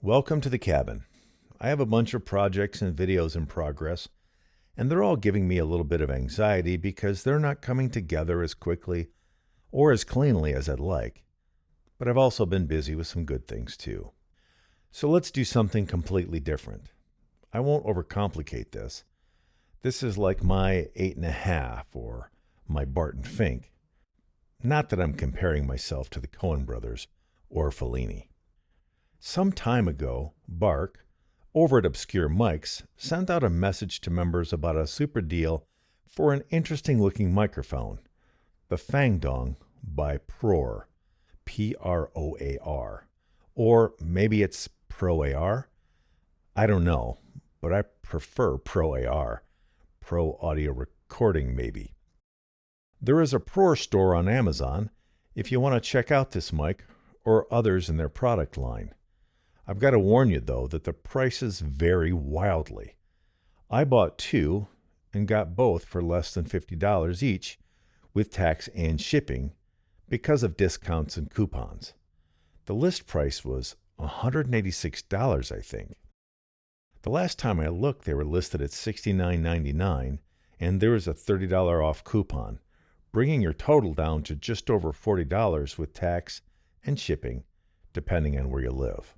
Welcome to the cabin. I have a bunch of projects and videos in progress, and they're all giving me a little bit of anxiety because they're not coming together as quickly or as cleanly as I'd like. But I've also been busy with some good things too. So let's do something completely different. I won't overcomplicate this. This is like my 8.5 or my Barton Fink. Not that I'm comparing myself to the Coen brothers or Fellini. Some time ago, Bark, over at Obscure Mics, sent out a message to members about a super deal for an interesting-looking microphone, the Fang Dong by PROAR, P-R-O-A-R, or maybe it's PROAR? I don't know, but I prefer PROAR, Pro Audio Recording maybe. There is a PROAR store on Amazon if you want to check out this mic or others in their product line. I've got to warn you, though, that the prices vary wildly. I bought two and got both for less than $50 each, with tax and shipping, because of discounts and coupons. The list price was $186, I think. The last time I looked, they were listed at $69.99, and there was a $30 off coupon, bringing your total down to just over $40 with tax and shipping, depending on where you live.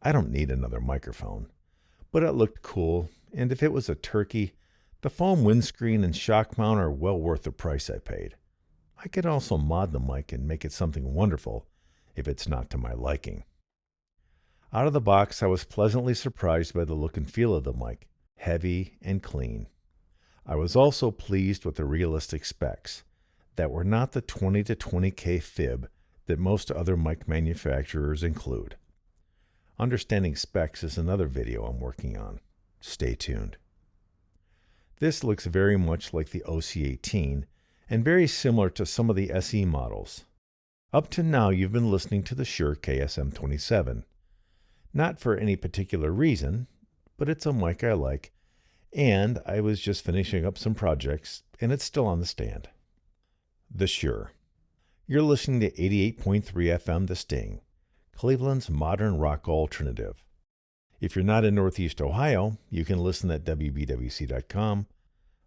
I don't need another microphone, but it looked cool, and if it was a turkey, the foam windscreen and shock mount are well worth the price I paid. I could also mod the mic and make it something wonderful if it's not to my liking. Out of the box, I was pleasantly surprised by the look and feel of the mic, heavy and clean. I was also pleased with the realistic specs that were not the 20 to 20K fib that most other mic manufacturers include. Understanding specs is another video I'm working on. Stay tuned. This looks very much like the OC18 and very similar to some of the SE models. Up to now, you've been listening to the Shure KSM 27. Not for any particular reason, but it's a mic I like, and I was just finishing up some projects, and it's still on the stand. The Shure. You're listening to 88.3 FM The Sting, Cleveland's modern rock alternative. If you're not in Northeast Ohio, you can listen at WBWC.com,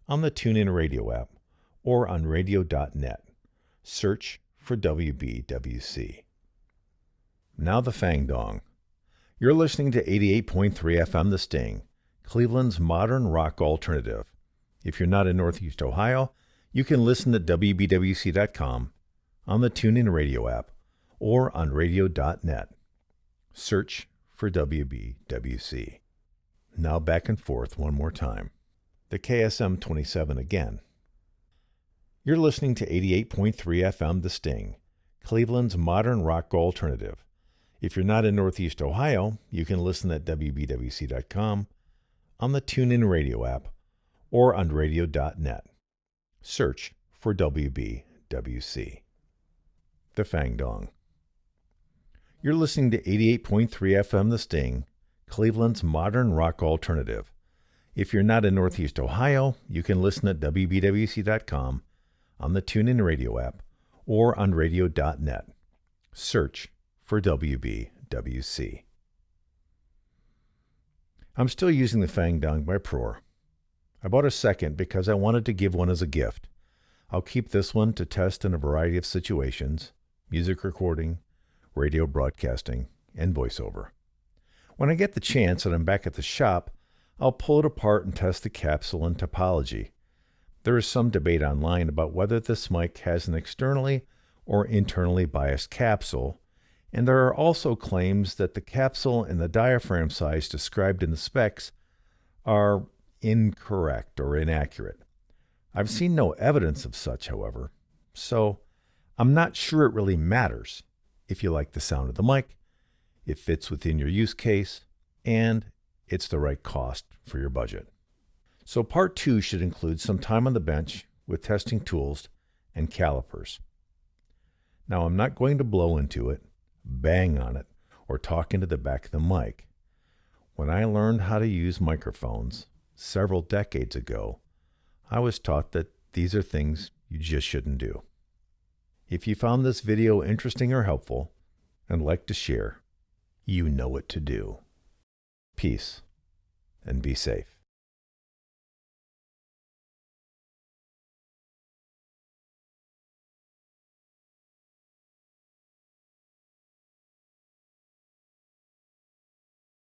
on the TuneIn Radio app, or on radio.net. Search for WBWC. Now the Fang Dong. You're listening to 88.3 FM The Sting, Cleveland's modern rock alternative. If you're not in Northeast Ohio, you can listen at WBWC.com, on the TuneIn Radio app, or on radio.net. Search for WBWC. Now back and forth one more time. The KSM 27 again. You're listening to 88.3 FM The Sting, Cleveland's modern rock alternative. If you're not in Northeast Ohio, you can listen at WBWC.com, on the TuneIn Radio app, or on radio.net. Search for WBWC. The Fang Dong. You're listening to 88.3 FM The Sting, Cleveland's modern rock alternative. If you're not in Northeast Ohio, you can listen at WBWC.com, on the TuneIn Radio app, or on radio.net. Search for WBWC. I'm still using the Fang Dong by PROAR. I bought a second because I wanted to give one as a gift. I'll keep this one to test in a variety of situations: music recording, radio broadcasting, and voiceover. When I get the chance and I'm back at the shop, I'll pull it apart and test the capsule and topology. There is some debate online about whether this mic has an externally or internally biased capsule, and there are also claims that the capsule and the diaphragm size described in the specs are incorrect or inaccurate. I've seen no evidence of such, however, so I'm not sure it really matters if you like the sound of the mic, it fits within your use case, and it's the right cost for your budget. So part 2 should include some time on the bench with testing tools and calipers. Now, I'm not going to blow into it, bang on it, or talk into the back of the mic. When I learned how to use microphones several decades ago, I was taught that these are things you just shouldn't do. If you found this video interesting or helpful and like to share, you know what to do. Peace, and be safe.